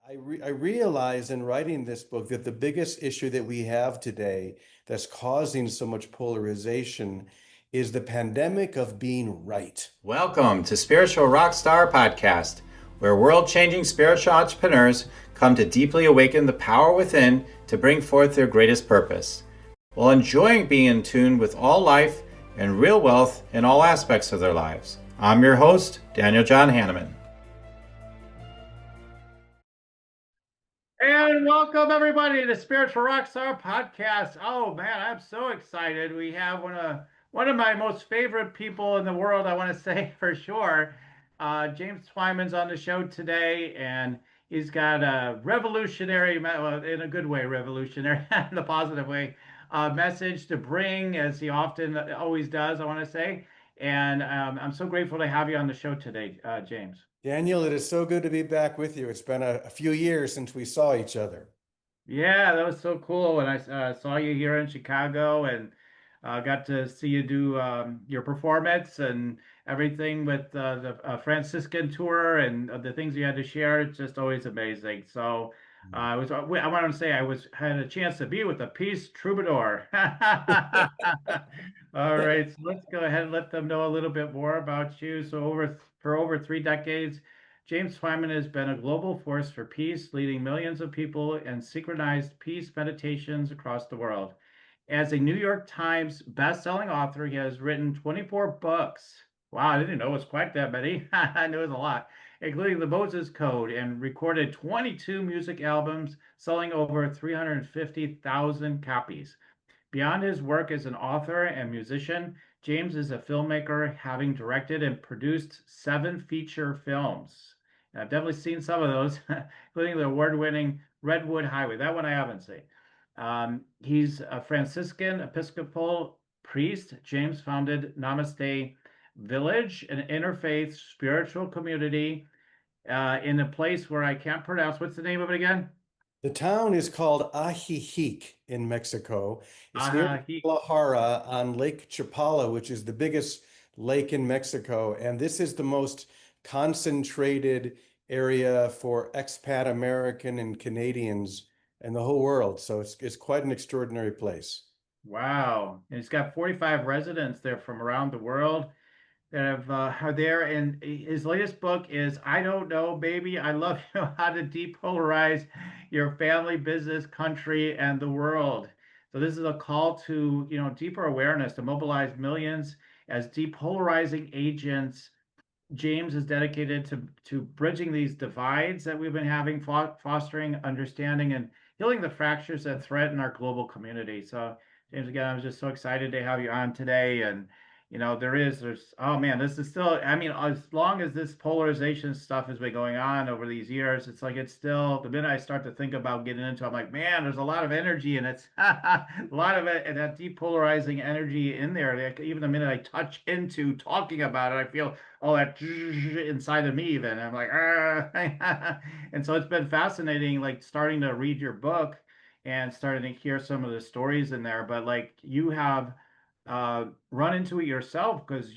I realize in writing this book that the biggest issue that we have today that's causing so much polarization is the pandemic of being right. Welcome to Spiritual Rockstar Podcast, where world changing spiritual entrepreneurs come to deeply awaken the power within to bring forth their greatest purpose, while enjoying being in tune with all life and real wealth in all aspects of their lives. I'm your host, Daniel John Hanneman. And welcome everybody to the Spiritual Rockstar Podcast. Oh man, I'm so excited. We have one of my most favorite people in the world, I want to say for sure. James Twyman's on the show today, and he's got a revolutionary, well, in a good way, revolutionary, in the positive way, message to bring, as he often always does, I want to say. And I'm so grateful to have you on the show today, James. Daniel, it is so good to be back with you. It's been a few years since we saw each other. Yeah, that was so cool when I saw you here in Chicago and got to see you do your performance and everything with the Franciscan tour and the things you had to share. It's just always amazing. So I want to say had a chance to be with the Peace Troubadour. All right, so let's go ahead and let them know a little bit more about you. So for over 3 decades. James Twyman has been a global force for peace, leading millions of people in synchronized peace meditations across the world. As a New York Times best-selling author, he has written 24 books. Wow, I didn't know it was quite that many. I knew it was a lot, including The Moses Code, and recorded 22 music albums, selling over 350,000 copies. Beyond his work as an author and musician, James is a filmmaker, having directed and produced 7 feature films. And I've definitely seen some of those, including the award-winning Redwood Highway. That one I haven't seen. He's a Franciscan Episcopal priest. James founded Namaste Village, an interfaith spiritual community in a place where I can't pronounce. What's the name of it again? The town is called Ajijic in Mexico. It's near He. Guadalajara on Lake Chapala, which is the biggest lake in Mexico. And this is the most concentrated area for expat American and Canadians in the whole world. So it's quite an extraordinary place. Wow. And he's got 45 residents there from around the world that are there. And his latest book is I Don't Know, Baby, I Love You, How to Depolarize Your Family, Business, Country, and the World. So this is a call to, deeper awareness to mobilize millions as depolarizing agents. James is dedicated to bridging these divides that we've been having, fostering understanding and healing the fractures that threaten our global community. So, James, again, I was just so excited to have you on today. And oh man, this is still, I mean, as long as this polarization stuff has been going on over these years, it's like it's still, the minute I start to think about getting into it, I'm like, man, there's a lot of energy and it's a lot of it, and that depolarizing energy in there. Like, even the minute I touch into talking about it, I feel all that inside of me even. I'm like, and so it's been fascinating, like starting to read your book and starting to hear some of the stories in there. But like you have run into it yourself because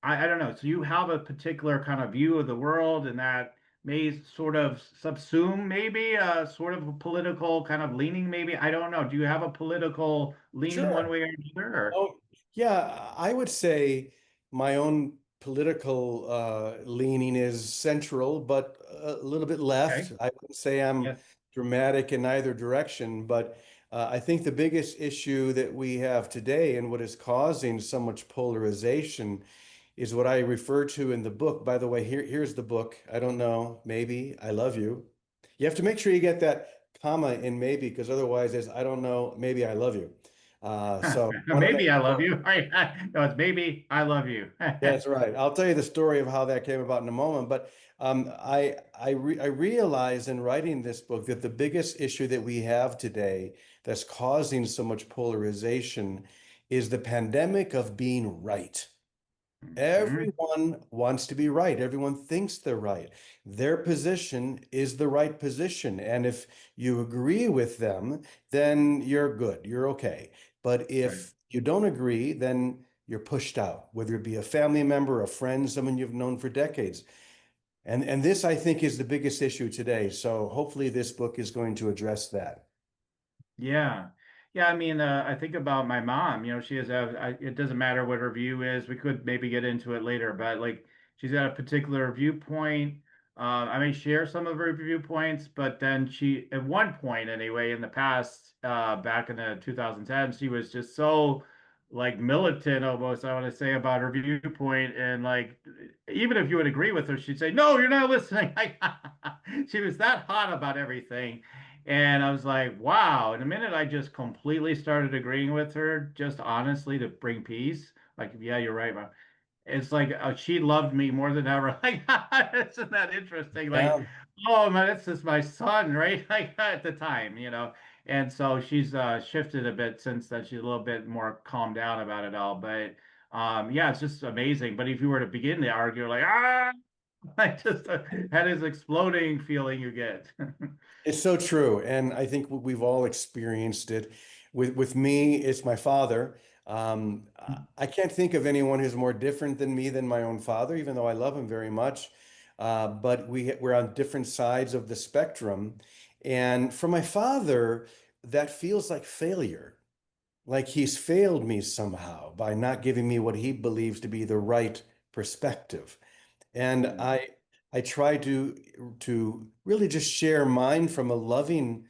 I don't know. So you have a particular kind of view of the world, and that may sort of subsume maybe a sort of a political kind of leaning, maybe. I don't know. Do you have a political leaning one Sure. way or another? Or? Oh, yeah, I would say my own political leaning is central, but a little bit left. Okay. I wouldn't say I'm Yeah. dramatic in either direction, but I think the biggest issue that we have today and what is causing so much polarization is what I refer to in the book. By the way, here's the book. I don't know, maybe I love you. You have to make sure you get that comma in maybe, because otherwise it's I don't know, maybe I love you. So I want to make Maybe I love sure. you. No, it's maybe I love you. That's right. I'll tell you the story of how that came about in a moment. But I realize in writing this book that the biggest issue that we have today that's causing so much polarization is the pandemic of being right. Mhm. Everyone wants to be right. Everyone thinks they're right. Their position is the right position. And if you agree with them, then you're good. You're okay. But Right. if you don't agree, then you're pushed out, whether it be a family member, a friend, someone you've known for decades. And this, I think, is the biggest issue today. So hopefully this book is going to address that. Yeah. Yeah, I mean, I think about my mom, she has it doesn't matter what her view is. We could maybe get into it later, but like she's got a particular viewpoint. I may share some of her viewpoints, but then at one point anyway, in the past, back in the 2010s, she was just so like militant almost, I want to say, about her viewpoint. And like, even if you would agree with her, she'd say, "No, you're not listening." Like, she was that hot about everything. And I was like, wow. In a minute, I just completely started agreeing with her, just honestly to bring peace. Like, yeah, you're right, Mom. It's like she loved me more than ever. Like, isn't that interesting? Like, Yeah. oh man, this is my son, right? Like at the time, And so she's shifted a bit since then. She's a little bit more calmed down about it all. But yeah, it's just amazing. But if you were to begin to argue, like, I just had this exploding feeling you get. It's so true, and I think we've all experienced it. With me, it's my father. I can't think of anyone who's more different than me than my own father, even though I love him very much. But we're on different sides of the spectrum, and for my father, that feels like failure, like he's failed me somehow by not giving me what he believes to be the right perspective. And I try to really just share mine from a loving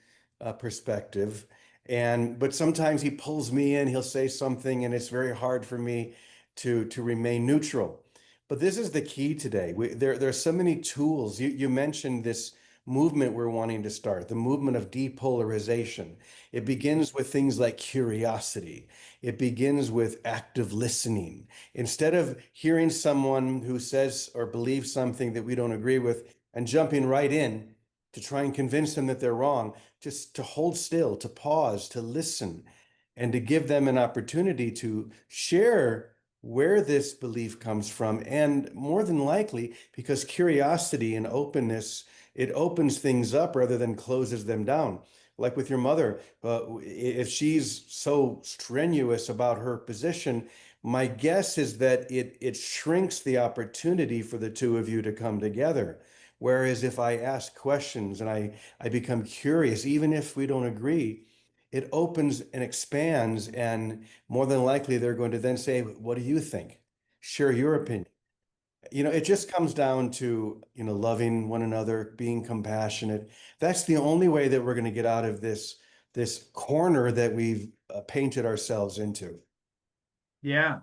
perspective. And but sometimes he pulls me in, he'll say something, and it's very hard for me to remain neutral. But this is the key today. There are so many tools. You mentioned this movement we're wanting to start, the movement of depolarization. It begins with things like curiosity. It begins with active listening. Instead of hearing someone who says or believes something that we don't agree with and jumping right in to try and convince them that they're wrong, just to hold still, to pause, to listen, and to give them an opportunity to share where this belief comes from. And more than likely, because curiosity and openness, it opens things up rather than closes them down. Like with your mother, if she's so strenuous about her position, my guess is that it shrinks the opportunity for the two of you to come together. Whereas if I ask questions and I become curious, even if we don't agree, it opens and expands, and more than likely they're going to then say, "What do you think? Share your opinion." It just comes down to, loving one another, being compassionate. That's the only way that we're going to get out of this corner that we've painted ourselves into. Yeah.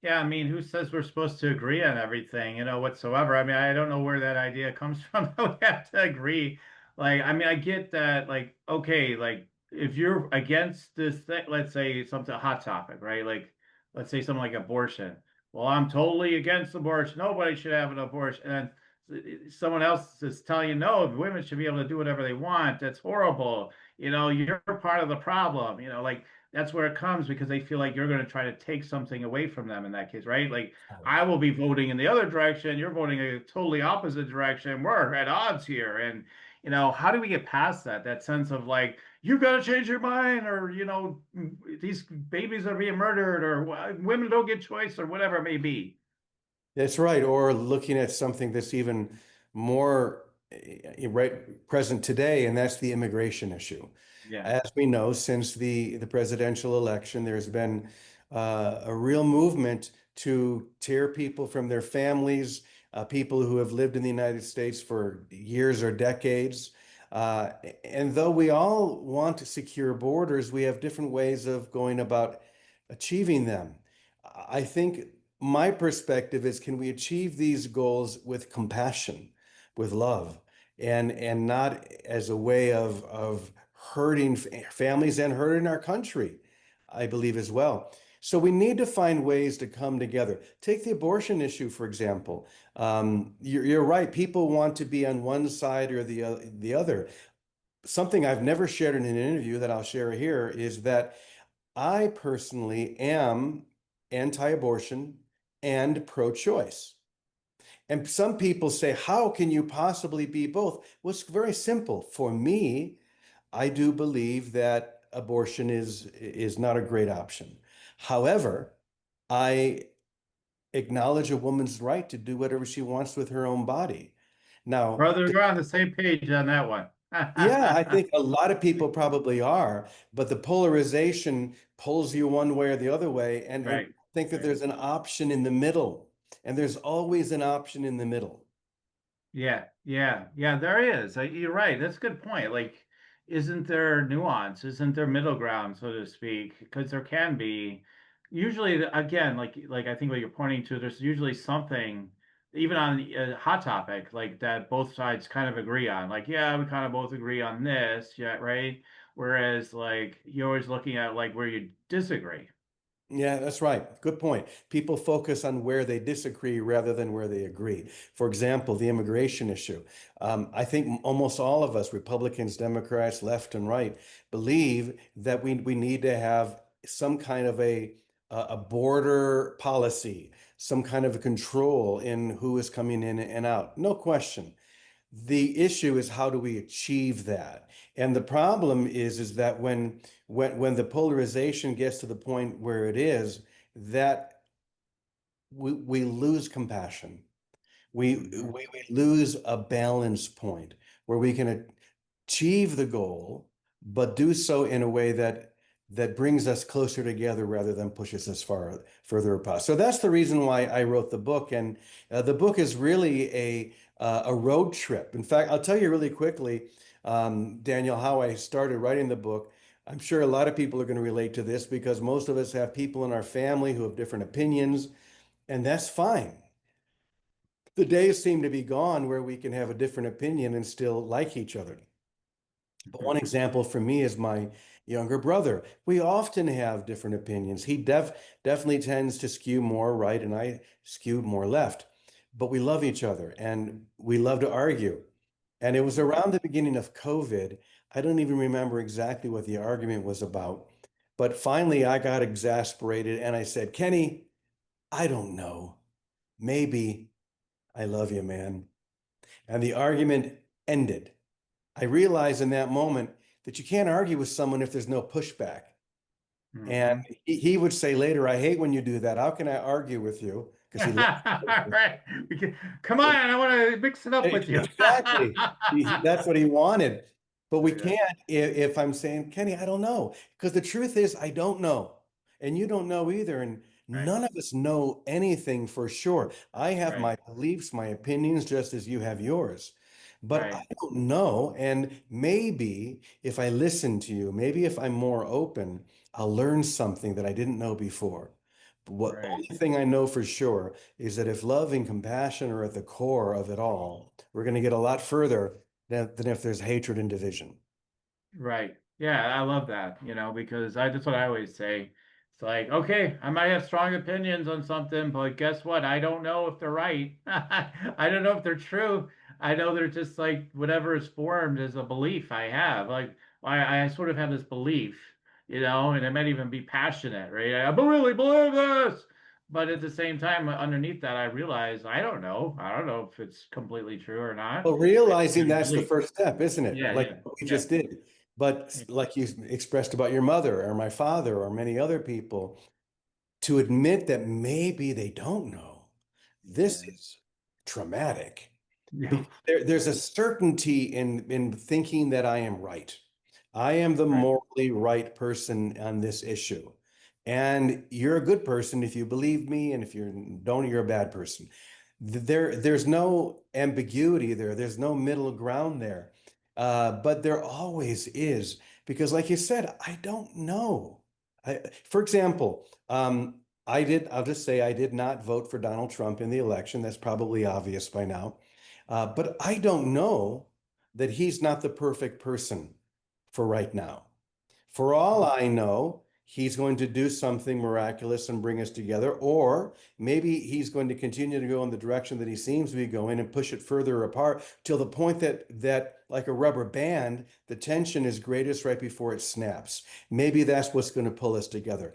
Yeah, I mean, who says we're supposed to agree on everything, whatsoever? I mean, I don't know where that idea comes from that we have to agree. Like, I mean, I get that, like, okay, like if you're against this thing, let's say something a hot topic, right? Like, let's say something like abortion. Well, I'm totally against abortion. Nobody should have an abortion. And someone else is telling you, no, women should be able to do whatever they want. That's horrible. You're part of the problem. Like that's where it comes because they feel like you're going to try to take something away from them in that case, right? Like I will be voting in the other direction, you're voting a totally opposite direction. We're at odds here. And how do we get past that sense of like you've got to change your mind, or these babies are being murdered, or women don't get choice, or whatever it may be. That's right. Or looking at something that's even more right present today, and that's the immigration issue. Yeah. As we know, since the presidential election, there's been a real movement to tear people from their families, people who have lived in the United States for years or decades. Uh, and though we all want to secure borders, we have different ways of going about achieving them. I think my perspective is, can we achieve these goals with compassion, with love, and not as a way of hurting families and hurting our country, I believe as well. So we need to find ways to come together. Take the abortion issue, for example. You're right. People want to be on one side or the other. Something I've never shared in an interview that I'll share here is that I personally am anti-abortion and pro-choice. And some people say, how can you possibly be both? Well, it's very simple. For me, I do believe that abortion is not a great option. However, I acknowledge a woman's right to do whatever she wants with her own body. Now, Brother, we're on the same page on that one. yeah, I think a lot of people probably are, but the polarization pulls you one way or the other way, and Right, think that right. there's an option in the middle, and there's always an option in the middle. Yeah, yeah, yeah, there is. You're right. That's a good point. Like, isn't there nuance? Isn't there middle ground, so to speak? Because there can be. Usually, again, like I think what you're pointing to, there's usually something, even on a hot topic, like that both sides kind of agree on. Like, yeah, we kind of both agree on this, yeah, right? Whereas, like, you're always looking at like where you disagree. Yeah, that's right. Good point. People focus on where they disagree rather than where they agree. For example, the immigration issue. I think almost all of us, Republicans, Democrats, left and right, believe that we need to have some kind of a border policy, some kind of a control in who is coming in and out. No question. The issue is how do we achieve that? And the problem is that when the polarization gets to the point where it is, that we lose compassion. Hmm. We lose a balance point where we can achieve the goal, but do so in a way that brings us closer together rather than pushes us further apart. So that's the reason why I wrote the book, and the book is really a road trip. In fact, I'll tell you really quickly, Daniel, how I started writing the book. I'm sure a lot of people are going to relate to this because most of us have people in our family who have different opinions, and that's fine. The days seem to be gone where we can have a different opinion and still like each other. But one example for me is my younger brother. We often have different opinions. He definitely tends to skew more right, and I skew more left. But we love each other and we love to argue. And it was around the beginning of COVID. I don't even remember exactly what the argument was about. But finally, I got exasperated and I said, Kenny, I don't know. Maybe I love you, man. And the argument ended. I realized in that moment that you can't argue with someone if there's no pushback. And Hmm. he would say later, I hate when you do that. How can I argue with you? Because he loves All right. Come on, I want to mix it up with you. exactly. That's what he wanted. But we Yeah, can't if I'm saying, Kenny, I don't know. Because the truth is, I don't know. And you don't know either. And right, none of us know anything for sure. I have right, my beliefs, my opinions, just as you have yours. But I right, don't know. And maybe if I listen to you, maybe if I'm more open, I'll learn something that I didn't know before. But what right. only thing I know for sure is that if love and compassion are at the core of it all, we're going to get a lot further than if there's hatred and division. Right. Yeah, I love that, because that's what I always say. It's like, okay, I might have strong opinions on something, but guess what? I don't know if they're right. I don't know if they're true. I know they're just like whatever is formed as a belief I have. Like I sort of have this belief, and it might even be passionate, right? I really believe this. But at the same time, underneath that, I realize I don't know. I don't know if it's completely true or not. Well, I just realizing have a that's the belief. first step, isn't it? Yeah, Like yeah, what we yeah. just did. But like you expressed about your mother or my father or many other people, to admit that maybe they don't know, this Yeah. is traumatic. Yeah. There's a certainty in thinking that I am right. I am the Right. morally right person on this issue. And you're a good person if you believe me, and if you don't, you're a bad person. There's no ambiguity there. There's no middle ground there. But there always is, because like you said, I don't know. For example, I'll just say I did not vote for Donald Trump in the election. That's probably obvious by now. But I don't know that he's not the perfect person for right now. For all I know, he's going to do something miraculous and bring us together, or maybe he's going to continue to go in the direction that he seems to be going and push it further apart till the point that like a rubber band, the tension is greatest right before it snaps. Maybe that's what's going to pull us together.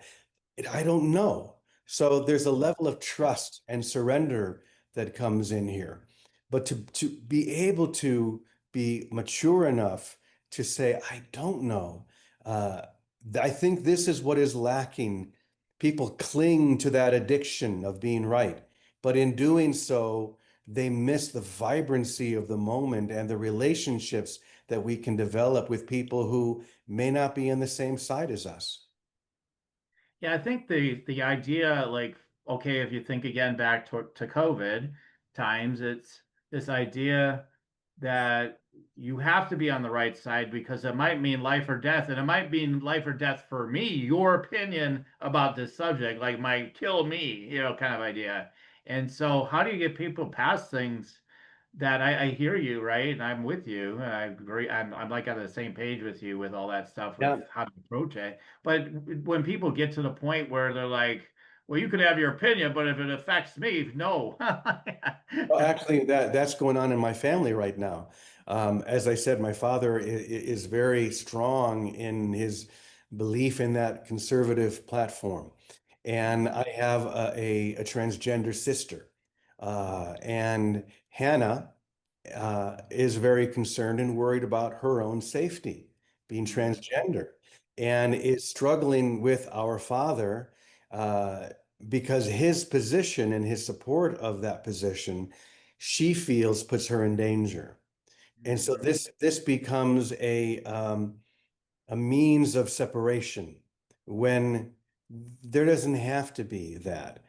I don't know. So there's a level of trust and surrender that comes in here. But to be able to be mature enough to say, I don't know. Uh, I think this is what is lacking. People cling to that addiction of being right. But in doing so, they miss the vibrancy of the moment and the relationships that we can develop with people who may not be on the same side as us. Yeah, I think the idea, like, okay, if you think again back to COVID times, it's this idea that you have to be on the right side because it might mean life or death, and it might mean life or death for me. Your opinion about this subject, like, might kill me, kind of idea. And so, how do you get people past things that I hear you, right? And I'm with you. I agree. I'm like on the same page with you with all that stuff with Yeah. how to approach it. But when people get to the point where they're like, well, you can have your opinion, but if it affects me, no. Well, actually, that's going on in my family right now. As I said, my father is very strong in his belief in that conservative platform, and I have a transgender sister, and Hannah is very concerned and worried about her own safety, being Mhm. transgender, and is struggling with our father uh, because his position and his support of that position, she feels puts her in danger. And so Mhm. this becomes a means of separation when there doesn't have to be that.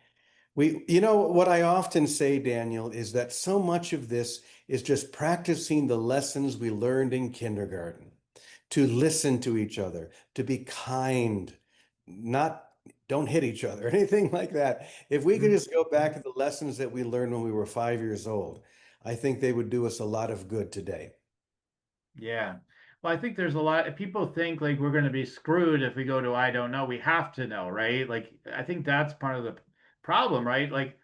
What I often say, Daniel, is that so much of this is just practicing the lessons we learned in kindergarten, to listen to each other, to be kind, not don't hit each other, anything like that. If we could Mhm. just go back to the lessons that we learned when we were 5 years old, I think they would do us a lot of good today. Yeah. Well, I think there's a lot people think like we're going to be screwed if we go to I don't know. We have to know, right? Like I think that's part of the problem, right? Like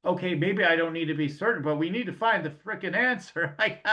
okay, maybe I don't need to be certain, but we need to find the frickin' answer. Like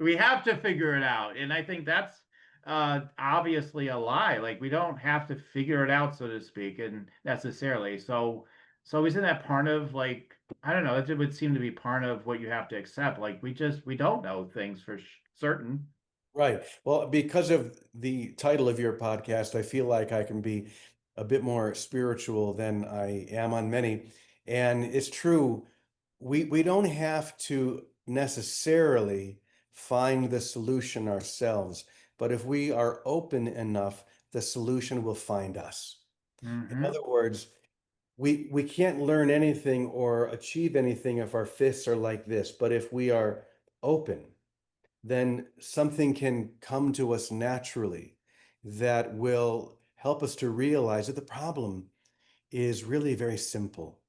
we have to figure it out. And I think that's obviously a lie. Like we don't have to figure it out, so to speak, and necessarily. So isn't that part of like I don't know, it would seem to be part of what you have to accept. Like we don't know things for certain. Right. Well, because of the title of your podcast, I feel like I can be a bit more spiritual than I am on many. And it's true, we don't have to necessarily find the solution ourselves, but if we are open enough, the solution will find us. In Hmm. other words, we can't learn anything or achieve anything if our fists are like this, but if we are open, then something can come to us naturally that will help us to realize that the problem is really very simple: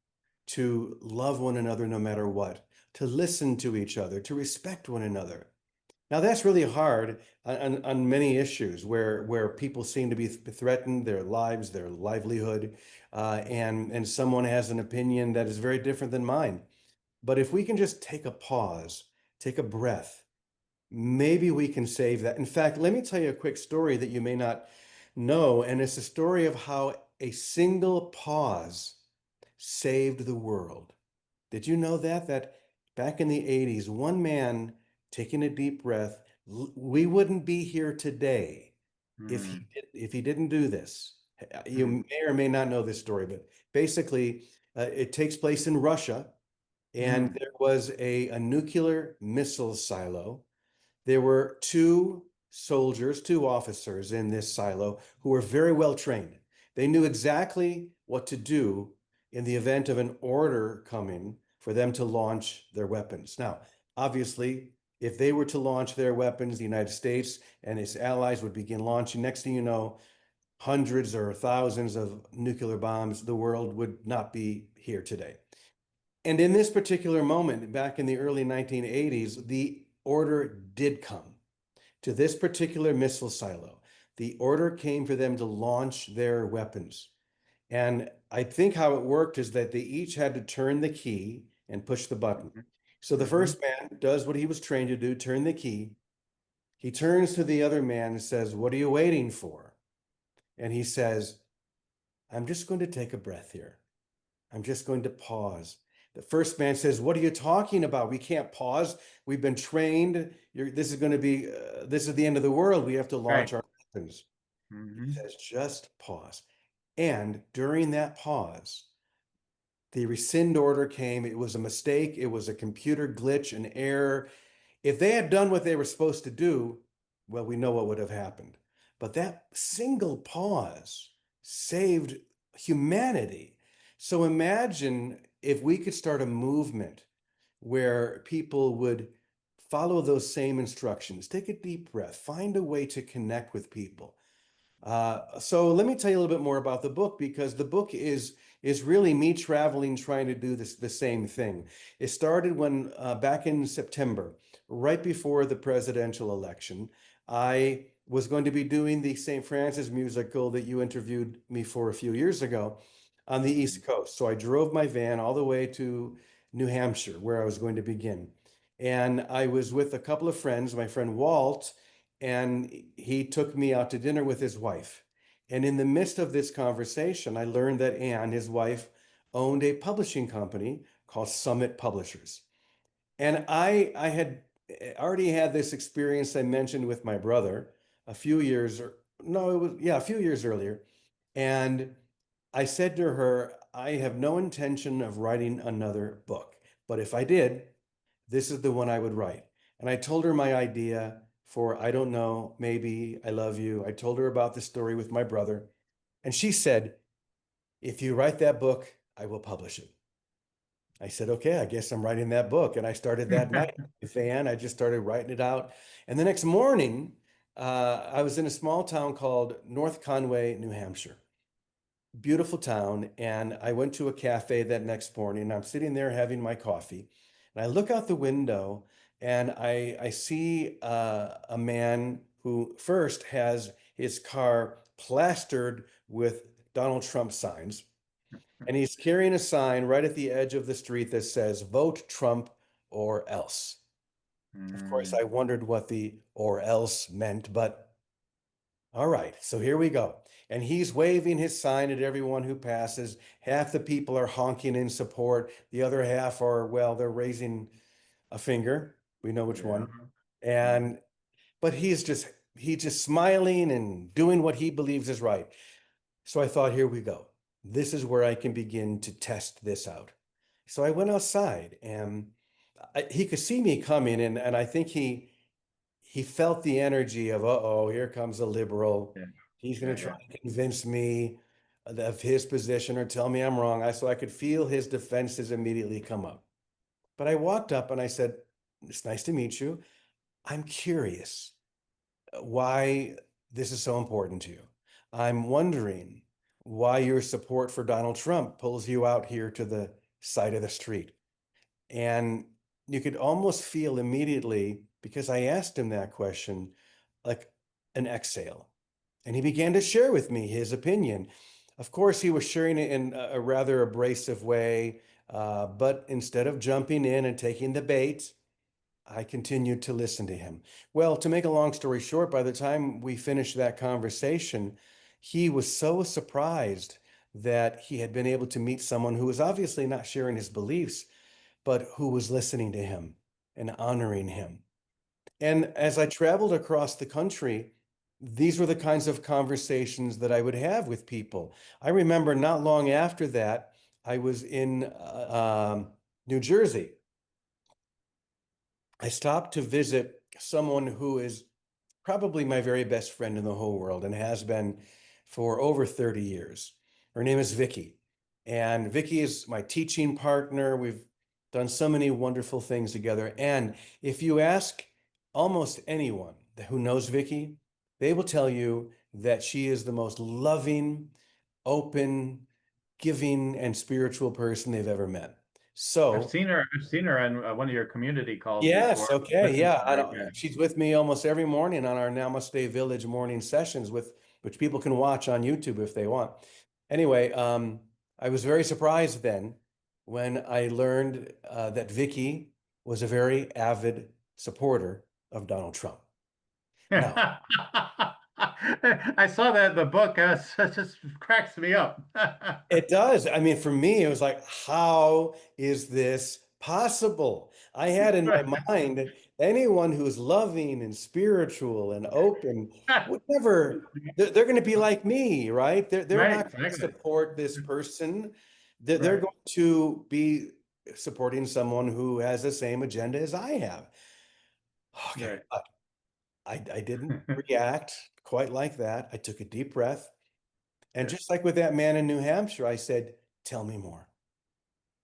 to love one another no matter what, to listen to each other, to respect one another. Now, that's really hard on many issues where people seem to be threatened, their lives, their livelihood, and someone has an opinion that is very different than mine. But if we can just take a pause, take a breath, maybe we can save that. In fact, let me tell you a quick story that you may not know, and it's a story of how a single pause saved the world. Did you know that back in the 80s, one man taking a deep breath, we wouldn't be here today if he didn't do this. You Hmm. may or may not know this story, but basically, it takes place in Russia, and Hmm. there was a nuclear missile silo. There were two soldiers, two officers in this silo who were very well trained. They knew exactly what to do in the event of an order coming for them to launch their weapons. Now, obviously, if they were to launch their weapons, the United States and its allies would begin launching. Next thing you know, hundreds or thousands of nuclear bombs, the world would not be here today. And in this particular moment, back in the early 1980s, the order did come to this particular missile silo. The order came for them to launch their weapons. And I think how it worked is that they each had to turn the key and push the button. So the Hmm. first man does what he was trained to do, turn the key. He turns to the other man and says, "What are you waiting for?" And he says, "I'm just going to take a breath here. I'm just going to pause." The first man says, "What are you talking about? We can't pause. We've been trained. This is going to be, this is the end of the world. We have to launch Right. our weapons." He Hmm. says, "Just pause." And during that pause, The rescind order came. It was a mistake. It was a computer glitch, an error. If they had done what they were supposed to do, well, we know what would have happened. But that single pause saved humanity. So imagine if we could start a movement where people would follow those same instructions, take a deep breath, find a way to connect with people. So let me tell you a little bit more about the book, because the book is really me traveling, trying to do this the same thing. It started when back in September, right before the presidential election, I was going to be doing the St. Francis musical that you interviewed me for a few years ago on the East Coast. So I drove my van all the way to New Hampshire, where I was going to begin. And I was with a couple of friends, my friend Walt, and he took me out to dinner with his wife. And in the midst of this conversation, I learned that Anne, his wife, owned a publishing company called Summit Publishers. And I had already had this experience I mentioned with my brother a few years, or no, it was, yeah, a few years earlier. And I said to her, I have no intention of writing another book, but if I did, this is the one I would write. And I told her my idea for I don't know, maybe, I love you. I told her about the story with my brother. And she said, if you write that book, I will publish it. I said, okay, I guess I'm writing that book. And I started that night. Fan, I just started writing it out. And the next morning, I was in a small town called North Conway, New Hampshire. Beautiful town. And I went to a cafe that next morning, and I'm sitting there having my coffee. And I look out the window, and I see a man who first has his car plastered with Donald Trump signs. And he's carrying a sign right at the edge of the street that says, vote Trump or else. Of course, Mm, I wondered what the or else meant, but all right, so here we go. And he's waving his sign at everyone who passes. Half the people are honking in support. The other half are, well, they're raising a finger. We know which yeah. one. Yeah. And but he's just smiling and doing what he believes is right. So I thought, here we go. This is where I can begin to test this out. So I went outside, and he could see me coming, and I think he felt the energy of, uh-oh, here comes a liberal. Yeah. He's going Yeah. to try Yeah. to convince me of his position or tell me I'm wrong. So I could feel his defenses immediately come up. But I walked up and I said, it's nice to meet you. I'm curious why this is so important to you. I'm wondering why your support for Donald Trump pulls you out here to the side of the street. And you could almost feel immediately, because I asked him that question, like an exhale. And he began to share with me his opinion. Of course, he was sharing it in a rather abrasive way, but instead of jumping in and taking the bait, I continued to listen to him. Well, to make a long story short, by the time we finished that conversation, he was so surprised that he had been able to meet someone who was obviously not sharing his beliefs, but who was listening to him and honoring him. And as I traveled across the country, these were the kinds of conversations that I would have with people. I remember not long after that, I was in New Jersey. I stopped to visit someone who is probably my very best friend in the whole world and has been for over 30 years. Her name is Vicky. And Vicky is my teaching partner. We've done so many wonderful things together. And if you ask almost anyone who knows Vicky, they will tell you that she is the most loving, open, giving, and spiritual person they've ever met. So I've seen her on one of your community calls yes, before. okay, Listened yeah. to I her. don't, Yeah. she's with me almost every morning on our Namaste Village morning sessions, with which people can watch on YouTube if they want. Anyway, I was very surprised then when I learned that Vicky was a very avid supporter of Donald Trump. Now, I saw that in the book. It just cracks me up. it does. I mean, for me, it was like, how is this possible? I had in my mind anyone who's loving and spiritual and open would never, they're going to be like me, right? They're Right, not going to exactly. support this person They're Right. going to be supporting someone who has the same agenda as I have. Okay, Right. I didn't react quite like that. I took a deep breath. And just like with that man in New Hampshire, I said, tell me more.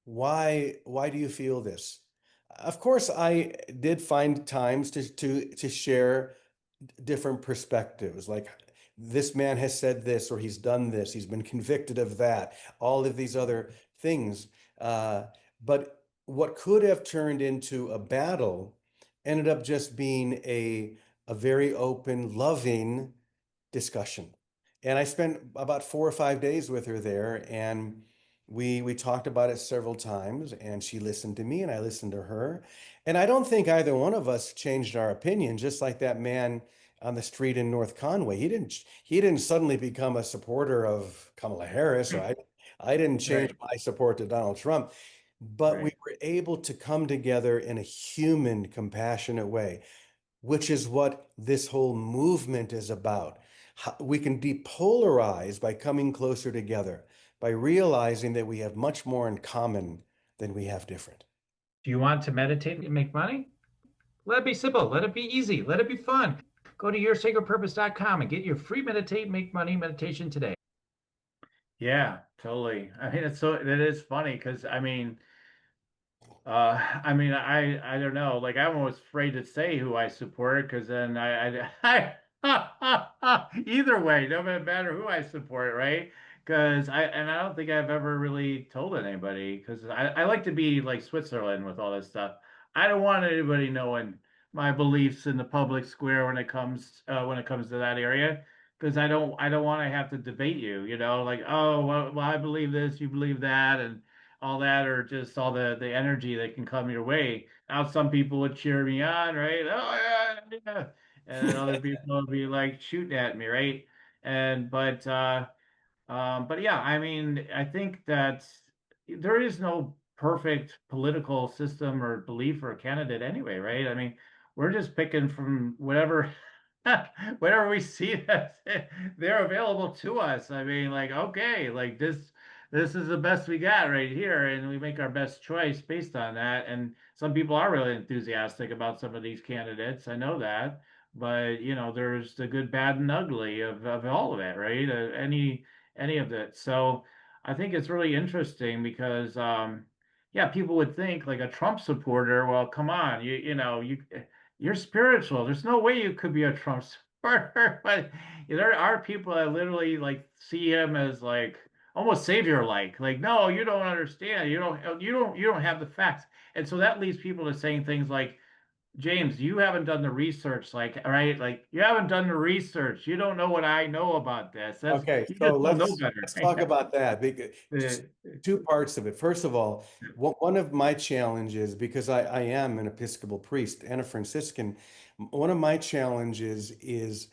Why do you feel this? Of course, I did find times to share different perspectives. Like this man has said this, or he's done this, he's been convicted of that, all of these other things. But what could have turned into a battle ended up just being a very open, loving discussion. And I spent about 4 or 5 days with her there, and we talked about it several times, and she listened to me, and I listened to her. And I don't think either one of us changed our opinion, just like that man on the street in North Conway. He didn't suddenly become a supporter of Kamala Harris, or I didn't change Right. my support to Donald Trump. But we Right. were able to come together in a human, compassionate way, which is what this whole movement is about. We can depolarize by coming closer together, by realizing that we have much more in common than we have different. Do you want to meditate and make money? Let it be simple. Let it be easy. Let it be fun. Go to yoursacredpurpose.com and get your free meditate, make money meditation today. Yeah, totally. I mean, it is funny because I mean, I don't know. Like, I'm almost afraid to say who I support because then either way, no matter who I support, right? Because I don't think I've ever really told anybody because I like to be like Switzerland with all this stuff. I don't want anybody knowing my beliefs in the public square when it comes to that area because I don't want to have to debate you, like, oh, well, I believe this, you believe that, and all that, or just all the energy that can come your way. Now, some people would cheer me on, right? Oh yeah, yeah, and then other people would be like shooting at me, right? And but yeah, I mean, I think that there is no perfect political system or belief or candidate anyway, right? I mean, we're just picking from whatever whatever we see that they're available to us. I mean, like, okay, like this is the best we got right here, and we make our best choice based on that. And some people are really enthusiastic about some of these candidates. I know that. But there's the good, bad, and ugly of all of it, right? Any of it. So I think it's really interesting because, yeah, people would think like a Trump supporter, well, come on, you're spiritual. There's no way you could be a Trump supporter. But there are people that literally like see him as like almost savior like, no, you don't understand. You don't have the facts. And so that leads people to saying things like, James, you haven't done the research, like, right? Like, you haven't done the research. You don't know what I know about this. Okay, You so just don't know let's better. let's talk about that. Just Uh, two parts of it. First of all, one of my challenges, because I am an Episcopal priest and a Franciscan, one of my challenges is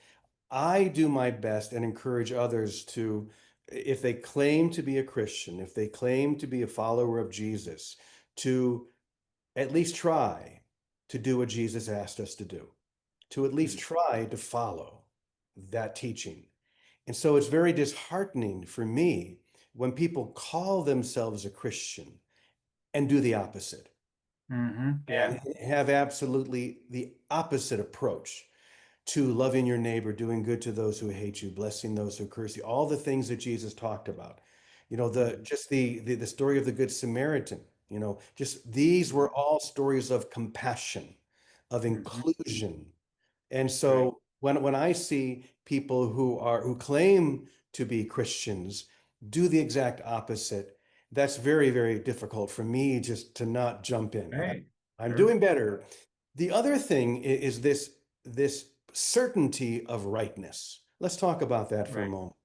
I do my best and encourage others to, if they claim to be a Christian, if they claim to be a follower of Jesus, to at least try to do what Jesus asked us to do, to at least try to follow that teaching. And so it's very disheartening for me when people call themselves a Christian and do the opposite and Yeah. have absolutely the opposite approach to loving your neighbor, doing good to those who hate you, blessing those who curse you, all the things that Jesus talked about. The Mhm. just the story of the Good Samaritan, just these were all stories of compassion, of Mhm. inclusion. And Right. so when I see people who claim to be Christians do the exact opposite, that's very, very difficult for me just to not jump in. Right. I'm Sure. doing better. The other thing is this certainty of rightness. Let's talk about that for a Right. moment.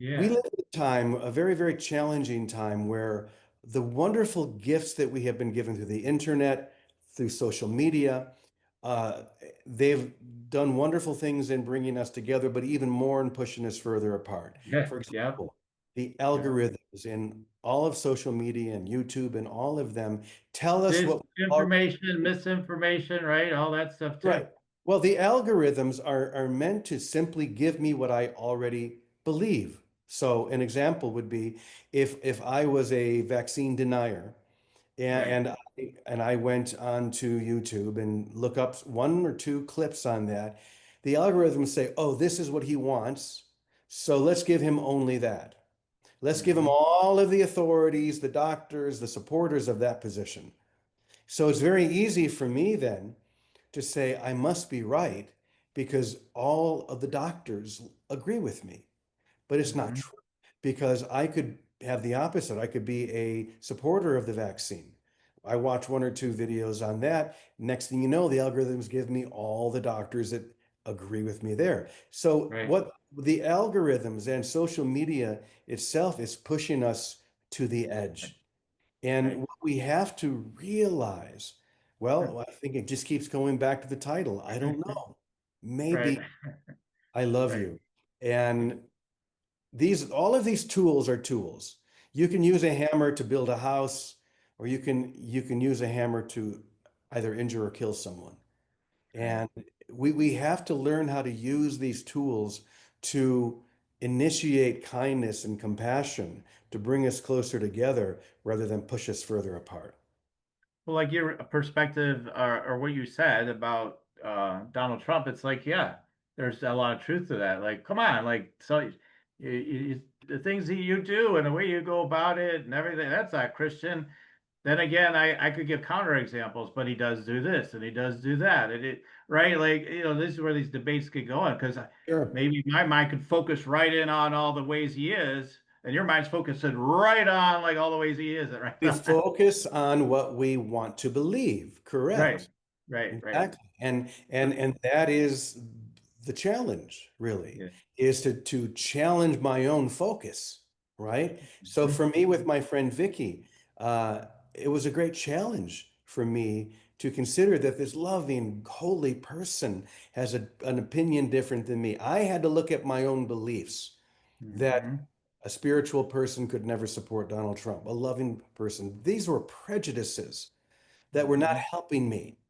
We Yeah. live in a time, a very, very challenging time where the wonderful gifts that we have been given through the internet, through social media, uh, they've done wonderful things in bringing us together, but even more in pushing us further apart. Yeah. For Yep. example, the Yep. algorithms in all of social media and YouTube and all of them tell us what we already Disinformation, misinformation, right? All that stuff too. right. Well, the algorithms are meant to simply give me what I already believe. So an example would be if I was a vaccine denier Right. and I went onto YouTube and look up one or two clips on that, the algorithms say, oh, this is what he wants. So let's give him only that. Let's give him Hmm. all of the authorities, the doctors, the supporters of that position. So it's very easy for me then to say I must be right because all of the doctors agree with me. But it's not Hmm. true because I could have the opposite. I could be a supporter of the vaccine. I watch one or two videos on that. Next thing you know, the algorithms give me all the doctors that agree with me there. So Right. what the algorithms and social media itself is pushing us to the Right. edge. And Right. what we have to realize, well, I think it just keeps going back to the title. I don't know. Right. Maybe I love Right. you. And all of these tools are tools. You can use a hammer to build a house, or you can use a hammer to either injure or kill someone. Right. And we have to learn how to use these tools to initiate kindness and compassion to bring us closer together rather than push us further apart. Well, like your perspective or what you said about Donald Trump, it's like, yeah, there's a lot of truth to that. Like, come on, like, so the things that you do and the way you go about it and everything, that's not Christian. Then again, I could give counter examples, but he does do this and he does do that. And it, right? Like, this is where these debates could go on because Sure. maybe my mind could focus right in on all the ways he is, and your mind's focusing right on like all the ways he is, right? We focus on what we want to believe, Right, correct? right, right. Exactly. And that is the challenge, really, Yeah. is to challenge my own focus, right? So Mhm. for me with my friend Vicky, it was a great challenge for me to consider that this loving, holy person has an opinion different than me. I had to look at my own beliefs that Mhm. a spiritual person could never support Donald Trump, a loving person. These were prejudices that were not Mhm. helping me.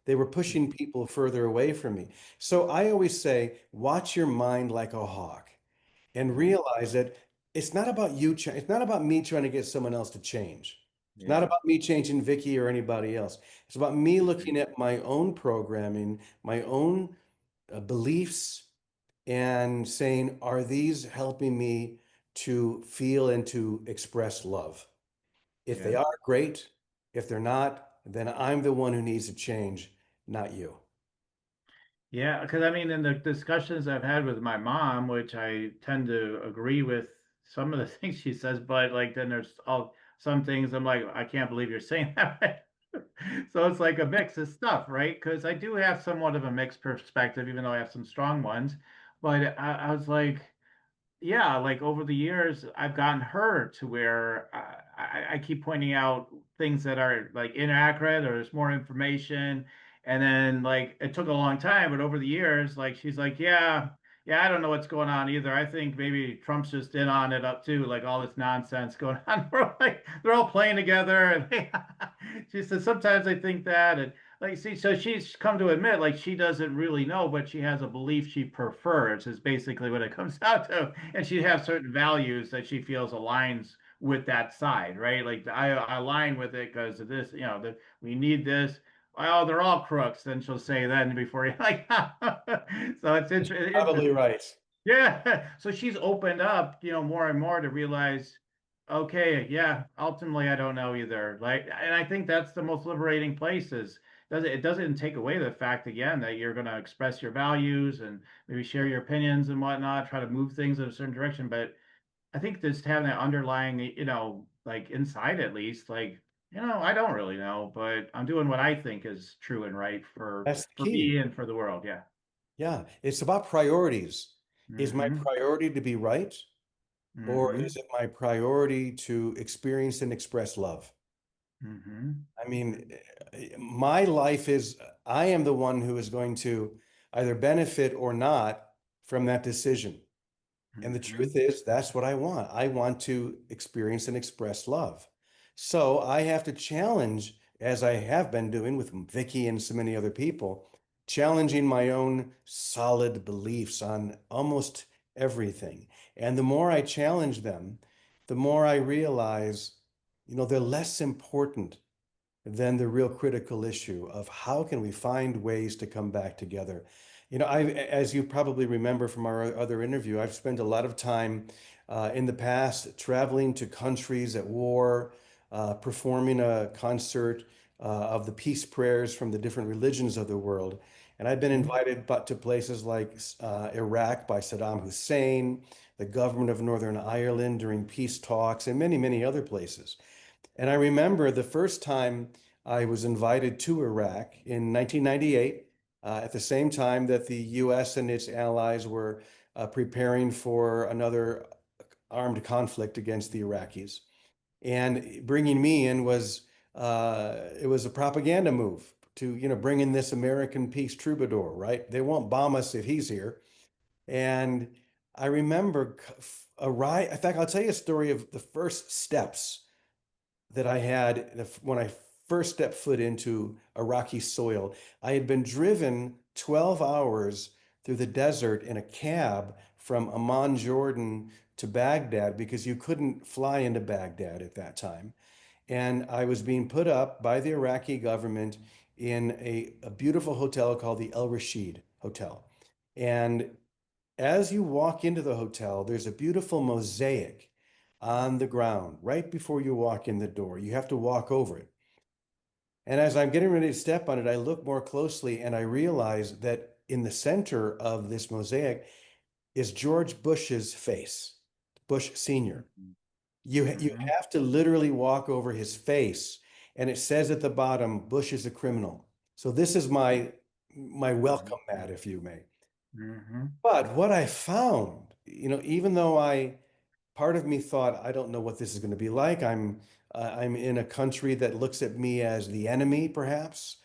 They were pushing people further away from me. So I always say, watch your mind like a hawk and Yeah. realize that it's not about you. It's not about me trying to get someone else to change. It's not Yeah. about me changing Vicky or anybody else. It's about me Mhm. looking at my own programming, my own beliefs, and saying, are these helping me to feel and to express love? If they Yeah. are, great. If they're not, then I'm the one who needs to change, not you. Yeah, because I mean, in the discussions I've had with my mom, which I tend to agree with some of the things she says, but like then there's all some things I'm like, I can't believe you're saying that. So it's like a mix of stuff, right? Because I do have somewhat of a mixed perspective, even though I have some strong ones. But I was like, yeah, like over the years, I've gotten her to where I keep pointing out things that are like inaccurate or there's more information. And then like it took a long time, but over the years, like she's like, yeah, yeah, I don't know what's going on either. I think maybe Trump's just in on it up too, like all this nonsense going on. We're like they're all playing together, and she says sometimes I think that, and like, see, so she's come to admit, like, she doesn't really know, but she has a belief she prefers, is basically what it comes down to. And she has certain values that she feels aligns with that side, right? Like, I align with it because of this, that we need this. Oh, they're all crooks. Then she'll say that, and before you like, so it's Probably interesting. right. Yeah. So she's opened up, more and more to realize, okay, yeah, ultimately I don't know either. Like, and I think that's the most liberating place is it doesn't take away the fact again that you're going to express your values and maybe share your opinions and whatnot, try to move things in a certain direction. But I think just having that underlying, like inside at least, like, I don't really know, but I'm doing what I think is true and right for That's the for key. me and for the world. Yeah. Yeah, it's about priorities. Is my Mm-hmm. priority to be right, or Mm-hmm. is it my priority to experience and express love? Mm-hmm. I mean, my life is, I am the one who is going to either benefit or not from that decision. And the Mm-hmm. truth is, that's what I want. I want to experience and express love. So I have to challenge, as I have been doing with Vicky and so many other people, challenging my own solid beliefs on almost everything. And the more I challenge them, the more I realize, they're less important than the real critical issue of how can we find ways to come back together. As you probably remember from our other interview, I've spent a lot of time in the past traveling to countries at war, performing a concert of the peace prayers from the different religions of the world. And I've been Mhm. invited to places like Iraq by Saddam Hussein, the government of Northern Ireland during peace talks, and many, many other places. And I remember the first time I was invited to Iraq in 1998, at the same time that the US and its allies were preparing for another armed conflict against the Iraqis. And bringing me in was, it was a propaganda move to, bring in this American peace troubadour, right? They won't bomb us if he's here. And I remember in fact, I'll tell you a story of the first steps that I had when I first stepped foot into Iraqi soil. I had been driven 12 hours through the desert in a cab from Amman, Jordan to Baghdad because you couldn't fly into Baghdad at that time. And I was being put up by the Iraqi government in a beautiful hotel called the El Rashid Hotel. And as you walk into the hotel, there's a beautiful mosaic on the ground right before you walk in the door. You have to walk over it. And as I'm getting ready to step on it, I look more closely and I realize that in the center of this mosaic is George Bush's face, Bush Sr. You Mhm. have to literally walk over his face, and it says at the bottom, Bush is a criminal. So this is my Mhm. welcome mat, if you may. Mhm. But what I found, even though part of me thought, I don't know what this is going to be like. I'm in a country that looks at me as the enemy, perhaps.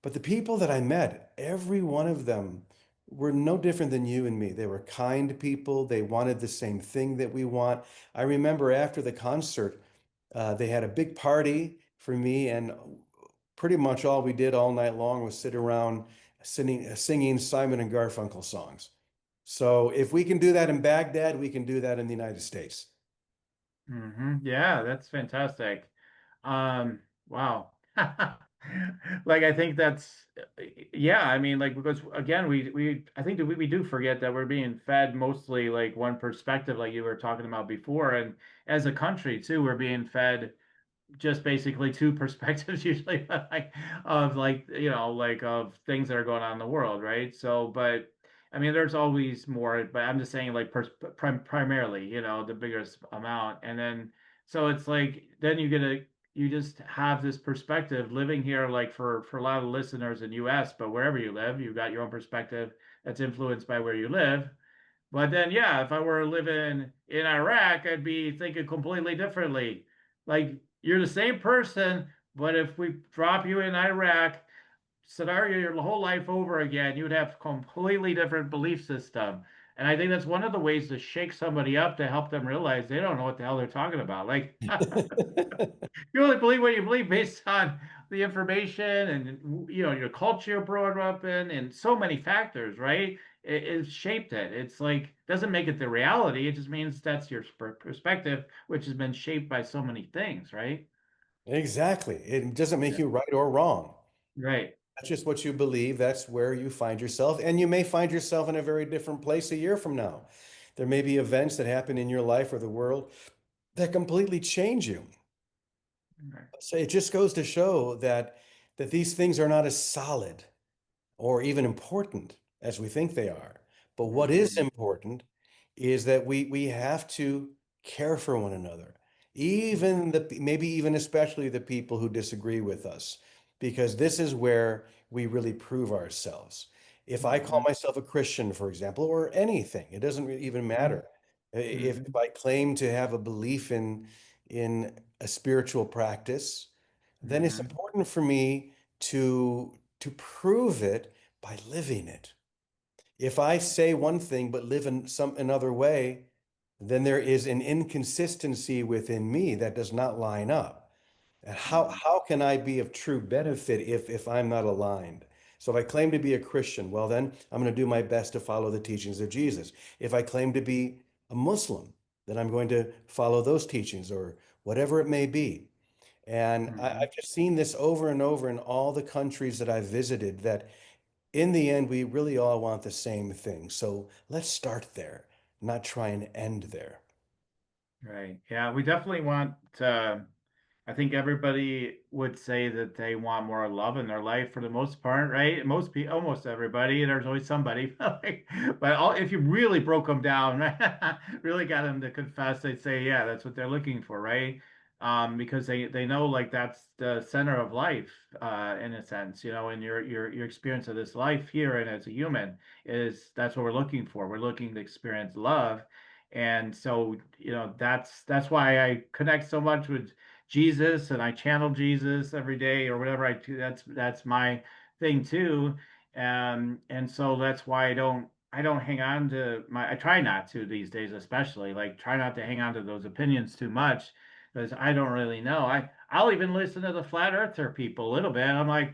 But the people that I met, every one of them were no different than you and me. They were kind people. They wanted the same thing that we want. I remember after the concert, they had a big party for me, and pretty much all we did all night long was sit around singing Simon and Garfunkel songs. So if we can do that in Baghdad, we can do that in the United States. Yeah, that's fantastic. Wow. Like I think that's yeah, I mean like because again we I think that we do forget that we're being fed mostly like one perspective like you were talking about before, and as a country too we're being fed just basically two perspectives usually like of like like of things that are going on in the world, right? So but I mean there's always more, but I'm just saying like primarily the biggest amount. And then so it's like then you just have this perspective living here, like for a lot of listeners in US, but wherever you live you got your own perspective that's influenced by where you live. But then, yeah, if I were living in Iraq, I'd be thinking completely differently. Like, you're the same person, but if we drop you in Iraq, scenario your whole life over again, you'd have completely different belief system. And I think that's one of the ways to shake somebody up to help them realize they don't know what the hell they're talking about. Like, you only believe what you believe based on the information and your culture you're brought up in and so many factors, right? It shaped it. It's like doesn't make it the reality. It just means that's your perspective, which has been shaped by so many things, right? Exactly. It doesn't make Yeah. you right or wrong. Right. That's just what you believe. That's where you find yourself. And you may find yourself in a very different place a year from now. There may be events that happen in your life or the world that completely change you. Right. So it just goes to show that these things are not as solid or even important as we think they are. But what is Mhm. important is that we have to care for one another, even maybe even especially the people who disagree with us, because this is where we really prove ourselves. If I call Mhm. myself a Christian, for example, or anything, it doesn't even Mhm. matter. If Mhm. I claim to have a belief in a spiritual practice, then it's Mhm. important for me to prove it by living it. If I say one thing but live in some another way, then there is an inconsistency within me that does not line up. And how Mhm. how can I be of true benefit if I'm not aligned? So if I claim to be a Christian, well, then I'm going to do my best to follow the teachings of Jesus. If I claim to be a Muslim, then I'm going to follow those teachings or whatever it may be. And Hmm. I've just seen this over and over in all the countries that I've visited that in the end, we really all want the same thing. So let's start there, not try and end there. Right. Yeah, we definitely want I think everybody would say that they want more love in their life for the most part, right? Most people, almost everybody. There's always somebody, but if you really broke them down, really got them to confess, they'd say, yeah, that's what they're looking for, right? Because they know like that's the center of life, in a sense, and your experience of this life here and as a human is that's what we're looking for. We're looking to experience love. And so, that's why I connect so much with Jesus and I channel Jesus every day or whatever I do. That's my thing too. And so that's why I don't hang on to I try not to these days, especially like try not to hang on to those opinions too much because I don't really know. I'll even listen to the flat earther people a little bit. I'm like,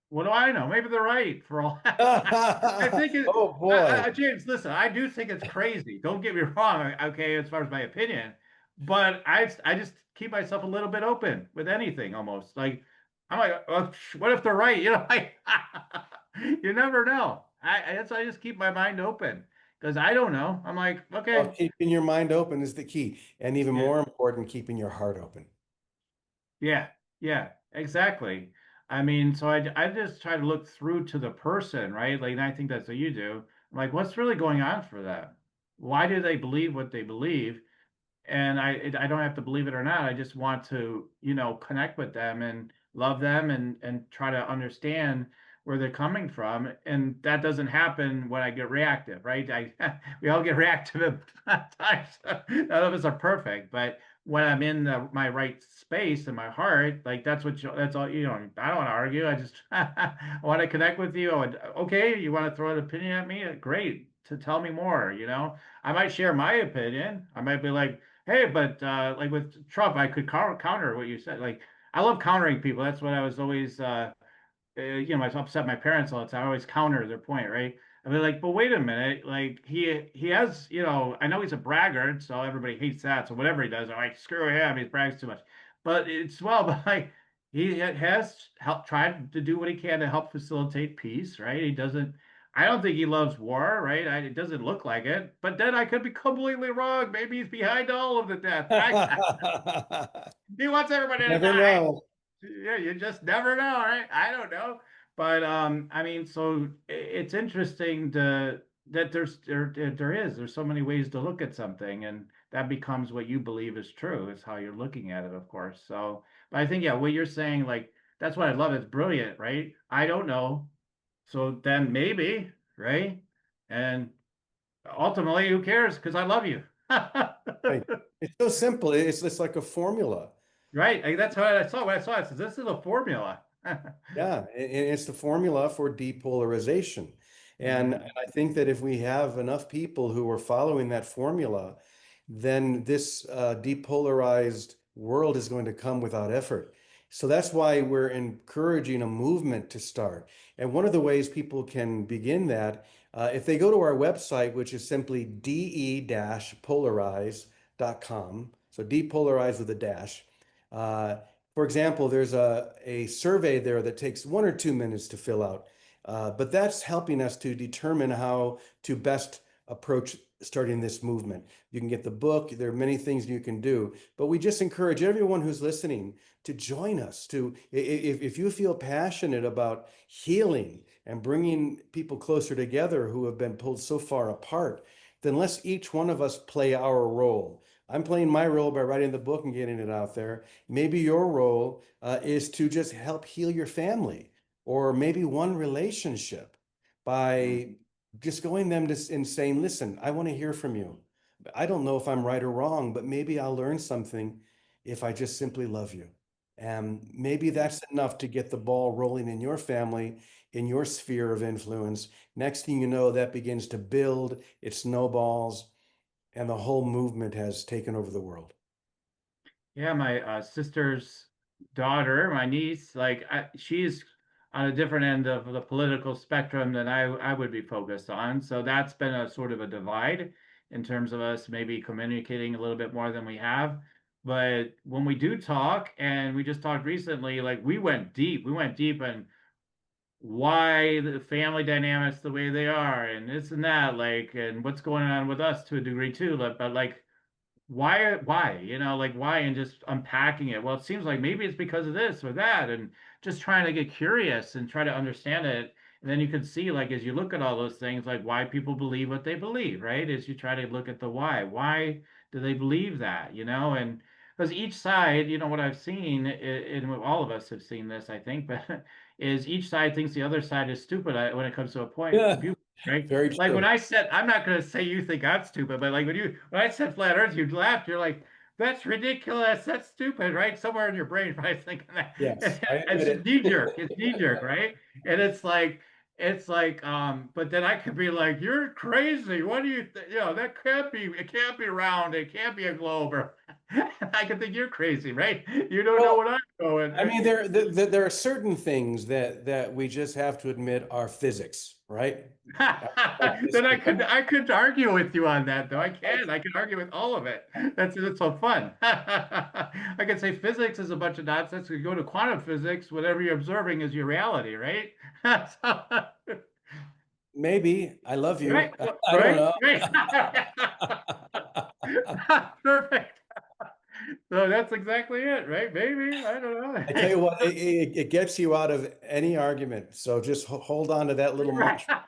what do I know? Maybe they're right for all. I think Oh boy. James, listen, I do think it's crazy. Don't get me wrong, okay, as far as my opinion, but I just keep myself a little bit open with anything almost. Like I'm like, oh, what if they're right? Like you never know. I just keep my mind open because I don't know. I'm like, Well, okay, keeping your mind open is the key. And even yeah, more important, keeping your heart open. yeah, yeah, exactly. I mean, so I just try to look through to the person, right? Like, and I think that's what you do. I'm like, what's really going on for them? Why do they believe what they believe? And I don't have to believe it or not. I just want to, connect with them and love them and try to understand where they're coming from. And that doesn't happen when I get reactive, right? We all get reactive at times. None of us are perfect, but when I'm in my right space in my heart, like that's all, I don't want to argue. I just I want to connect with you. Okay, you want to throw an opinion at me? Great. To tell me more, I might share my opinion. I might be like, hey, but like with Trump, I could counter what you said. Like, I love countering people. That's what I was always, I upset my parents all the time. I always counter their point, right? I'd be like, but wait a minute, like he has, I know he's a braggart, so everybody hates that. So whatever he does, I'm like, screw him, he brags too much. But it's but like he has helped tried to do what he can to help facilitate peace, right? He doesn't. I don't think he loves war, right? It doesn't look like it. But then I could be completely wrong. Maybe he's behind all of the death. He wants everybody to Never die. know. Yeah, you just never know, right? I don't know. But I mean, so it's interesting that there's so many ways to look at something, and that becomes what you believe is true, is how you're looking at it, of course. So, but I think, yeah, what you're saying, like, that's what I love. It's brilliant, right? I don't know. So then maybe, right? And ultimately, who cares? Because I love you. Right. It's so simple. It's just like a formula. Right. That's how I saw what I saw. It says this is a formula. Yeah, and it's the formula for depolarization. And Hmm. I think that if we have enough people who are following that formula, then this depolarized world is going to come without effort. So that's why we're encouraging a movement to start. And one of the ways people can begin that, if they go to our website, which is simply de-polarize.com, so depolarize with a dash. Uh, for example, there's a survey there that takes 1 or 2 minutes to fill out, but that's helping us to determine how to best approach starting this movement. You can get the book. There are many things you can do, but we just encourage everyone who's listening to join us. If you feel passionate about healing and bringing people closer together who have been pulled so far apart, then let's each one of us play our role. I'm playing my role by writing the book and getting it out there. Maybe your role is to just help heal your family, or maybe one relationship by just going them to and saying, listen, I want to hear from you. I don't know if I'm right or wrong, but maybe I'll learn something if I just simply love you. And maybe that's enough to get the ball rolling in your family, in your sphere of influence. Next thing you know, that begins to build, it snowballs, and the whole movement has taken over the world. Yeah, my sister's daughter, my niece, like she's on a different end of the political spectrum than I would be focused on. So that's been a sort of a divide in terms of us maybe communicating a little bit more than we have. But when we do talk, and we just talked recently, like we went deep and why the family dynamics the way they are and this and that, like, and what's going on with us to a degree too. But like, why, like why, and just unpacking it. Well, it seems like maybe it's because of this or that, and just trying to get curious and try to understand it. And then you can see, like, as you look at all those things, like why people believe what they believe, right? As you try to look at the why do they believe that, and because each side, what I've seen, and all of us have seen this, I think, but is each side thinks the other side is stupid when it comes to a point Yeah, view, right? very Like when true. I said, I'm not going to say you think I'm stupid, but like when I said flat Earth, you laughed. You're like, that's ridiculous. That's stupid, right? Somewhere in your brain, probably thinking that. Yes, I It's admit just it. knee jerk. It's knee jerk, right? And it's like, but then I could be like, you're crazy. What do you think? That can't be, it can't be round. It can't be a globe. Or I could think you're crazy, right? You don't know Well, what I'm going, I right? mean, there are certain things that we just have to admit are physics, right? Like this, Then I could argue with you on that though. I right? can. I can argue with all of it. That's so fun. I could say physics is a bunch of nonsense. You go to quantum physics, whatever you're observing is your reality, right? Maybe I love Right, you. I don't right, know. right. Perfect. So that's exactly it, right? Maybe. I don't I tell you know. what, it gets you out of any argument. So just hold on to that little Right. mantra.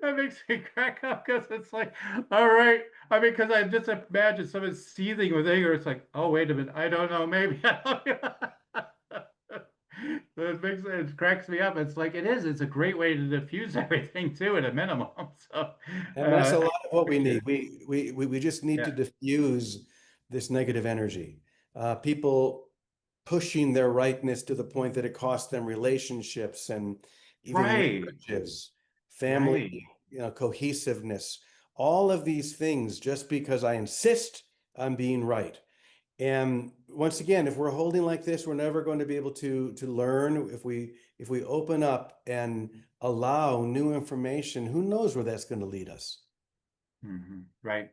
That makes me crack up because it's like, all right. I mean, because I just imagine someone seething with anger. It's like, oh, wait a minute. I don't know. Maybe I don't know. So it cracks me up. It's like it is. It's a great way to diffuse everything too, at a minimum. So, And that's a I lot of what we appreciate need. it. We just need to Yeah. diffuse this negative energy. People pushing their rightness to the point that it costs them relationships and even Right. marriages, family, Right. cohesiveness, all of these things just because I insist on being right. And once again, if we're holding like this, we're never going to be able to learn. If we open up and allow new information, who knows where that's going to lead us? Right.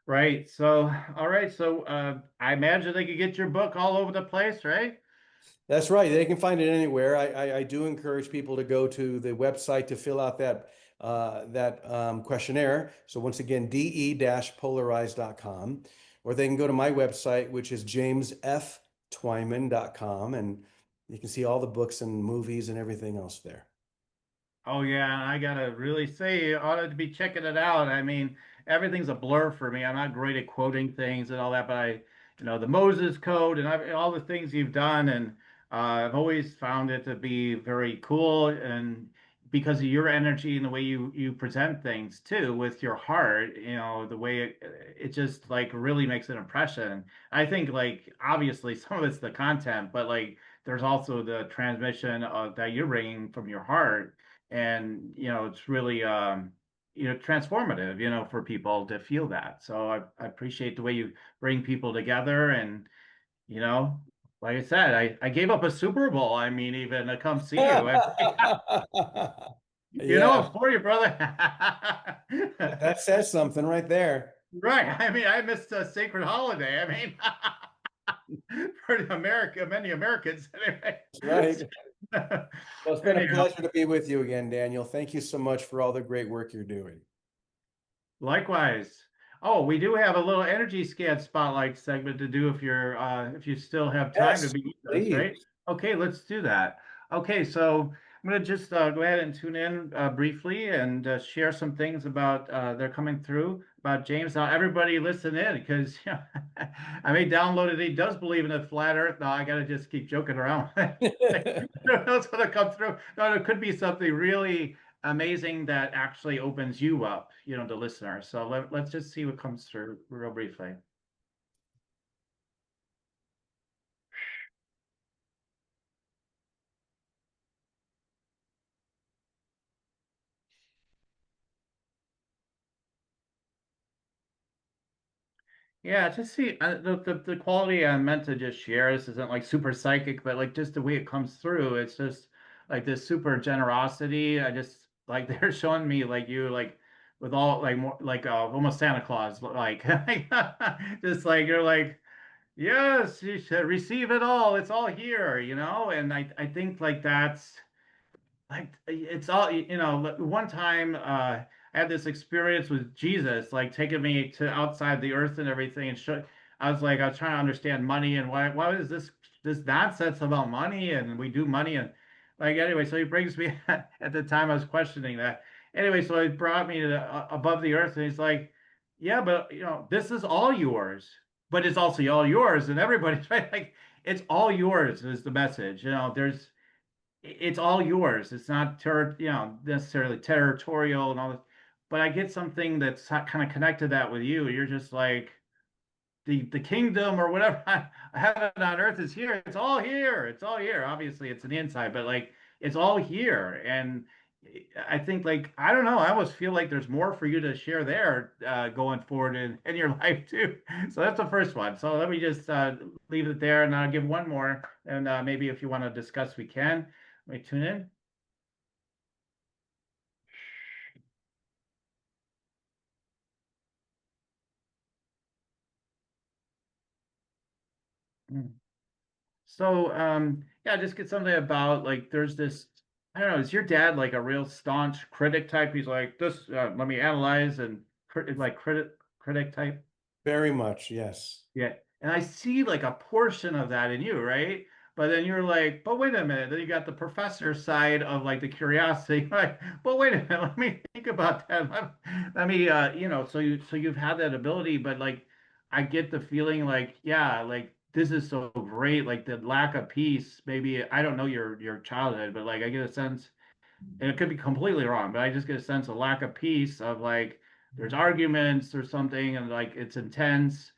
Right. So, all right. So, I imagine they could get your book all over the place, right? That's right. They can find it anywhere. I do encourage people to go to the website to fill out that questionnaire. So once again, de-polarize.com, or they can go to my website, which is jamesftwyman.com, and you can see all the books and movies and everything else there. Oh yeah, I gotta really say, you ought to be checking it out. I mean, everything's a blur for me. I'm not great at quoting things and all that, but the Moses Code and all the things you've done, and I've always found it to be very cool, and because of your energy and the way you present things too, with your heart, the way it just like really makes an impression. I think like obviously some of it's the content, but like there's also the transmission that you're bringing from your heart, and it's really transformative, for people to feel that. So I appreciate the way you bring people together, and you know like I said, I gave up a Super Bowl, I mean, even to come see you. And Yeah, I'm for you, brother. that says something right there. Right, I mean, I missed a sacred holiday, I mean. For many Americans anyway. That's right. Well, it's been a Anyhow, pleasure to be with you again, Daniel. Thank you so much for all the great work you're doing. likewise. Oh, we do have a little energy scan spotlight segment to do if you still have time to Yes, be with us, right? please. Okay, let's do that. Okay, so I'm going to just go ahead and tune in briefly and share some things about they're coming through about James. Now, everybody listen in because I may download it. He does believe in a flat Earth. Now I got to just keep joking around. That's going to come through. No, it could be something really amazing that actually opens you up, the listener. So let's just see what comes through real briefly. Yeah, just see the quality I meant to just share. This isn't like super psychic, but like just the way it comes through. It's just like this super generosity. I just like they're showing me like you like with all like more like almost Santa Claus like just like you're like yes, you should receive it all. It's all here, you know. And I think like that's like it's all you know one time I had this experience with Jesus like taking me to outside the earth and everything and show I was trying to understand money and why is this nonsense about money and we do money and like anyway so he brings me at the time I was questioning that anyway so he brought me to above the earth and he's like yeah but you know this is all yours but it's also all yours and everybody's right like it's all yours is the message you know there's it's all yours. It's not you know, necessarily territorial and all this. But I get something that's kind of connected that with you. You're just like the kingdom or whatever heaven on earth is here. It's all here. It's all here. Obviously, it's an inside, but like it's all here. And I think like I don't know. I almost feel like there's more for you to share there going forward in your life too. So that's the first one. So let me just leave it there, and I'll give one more. And maybe if you want to discuss, we can. Let me tune in. Mm. So, yeah, just get something about like there's this, I don't know, is your dad like a real staunch critic type? He's like, this, let me analyze and like critic type. Very much, yes. Yeah. And I see like a portion of that in you, right? But then you're like, but wait a minute. Then you got the professor side of like the curiosity. Like, but wait a minute, let me think about that. Let me you know, so you've had that ability, but like I get the feeling like, yeah, like this is so great. Like the lack of peace, maybe I don't know your childhood, but like I get a sense and it could be completely wrong, but I just get a sense of lack of peace of like there's arguments or something and like it's intense.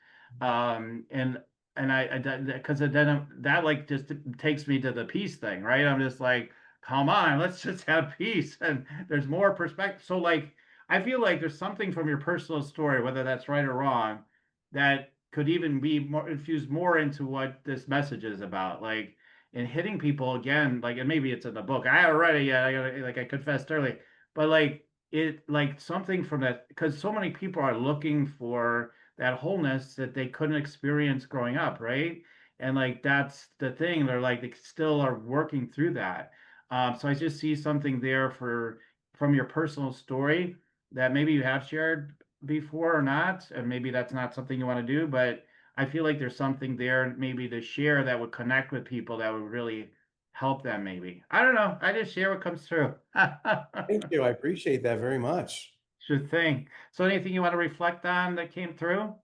And I because then that like just takes me to the peace thing, right? I'm just like, come on, let's just have peace and there's more perspective. So like I feel like there's something from your personal story, whether that's right or wrong, that could even be more infused more into what this message is about. Like and hitting people again, like, and maybe it's in the book. I already, yeah, I gotta, like I confessed early, but like it, like something from that, because so many people are looking for that wholeness that they couldn't experience growing up, right? And like that's the thing. They're like they still are working through that. So I just see something there for from your personal story that maybe you have shared before or not, and maybe that's not something you want to do, but I feel like there's something there maybe to share that would connect with people that would really help them maybe. I don't know. I just share what comes through. Thank you. I appreciate that very much. Sure thing. So anything you want to reflect on that came through?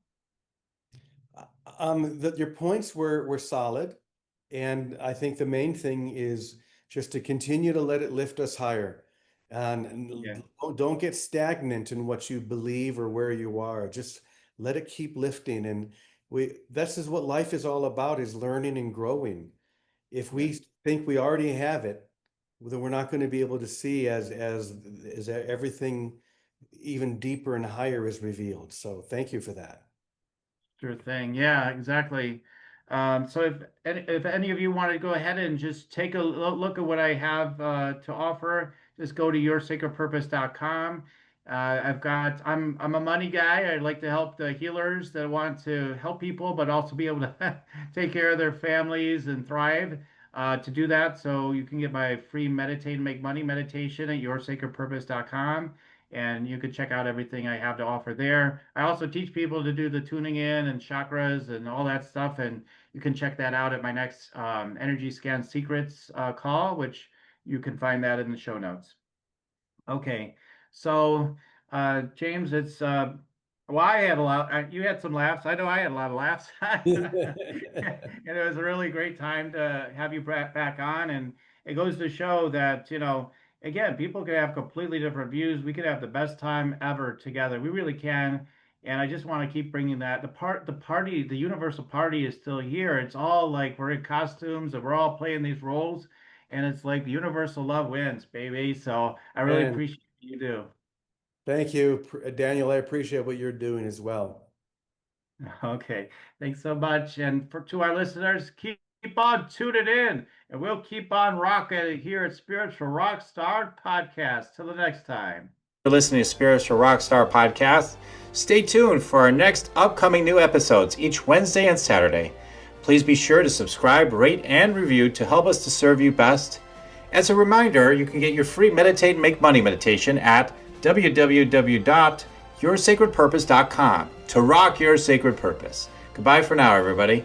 Your points were solid, and I think the main thing is just to continue to let it lift us higher, and Yeah, don't get stagnant in what you believe or where you are. Just let it keep lifting, and we this is what life is all about: is learning and growing. If yeah. we think we already have it, then we're not going to be able to see as everything even deeper and higher is revealed. So thank you for that. Sure thing. Yeah, exactly. So if any of you want to go ahead and just take a look at what I have to offer, just go to yoursacredpurpose.com. I'm a money guy. I like to help the healers that want to help people, but also be able to take care of their families and thrive. To do that, so you can get my free meditate and make money meditation at yoursacredpurpose.com and you can check out everything I have to offer there. I also teach people to do the tuning in and chakras and all that stuff, and you can check that out at my next Energy Scan Secrets call, which you can find that in the show notes. Okay, so James, it's well, I had a lot. You had some laughs. I know I had a lot of laughs, and it was a really great time to have you back on. And it goes to show that again, people can have completely different views. We could have the best time ever together. We really can. And I just want to keep bringing that. The party, the universal party is still here. It's all like we're in costumes and we're all playing these roles and it's like the universal love wins, baby. So I really And appreciate what you do. thank you, Daniel. I appreciate what you're doing as well. Okay, thanks so much. And to our listeners, keep on tuning in, and we'll keep on rocking here at Spiritual Rockstar Podcast. Till the next time. For listening to Spiritual Rockstar Podcast, stay tuned for our next upcoming new episodes each Wednesday and Saturday. Please be sure to subscribe, rate, and review to help us to serve you best. As a reminder, you can get your free Meditate and Make Money meditation at www.yoursacredpurpose.com to rock your sacred purpose. Goodbye for now, everybody.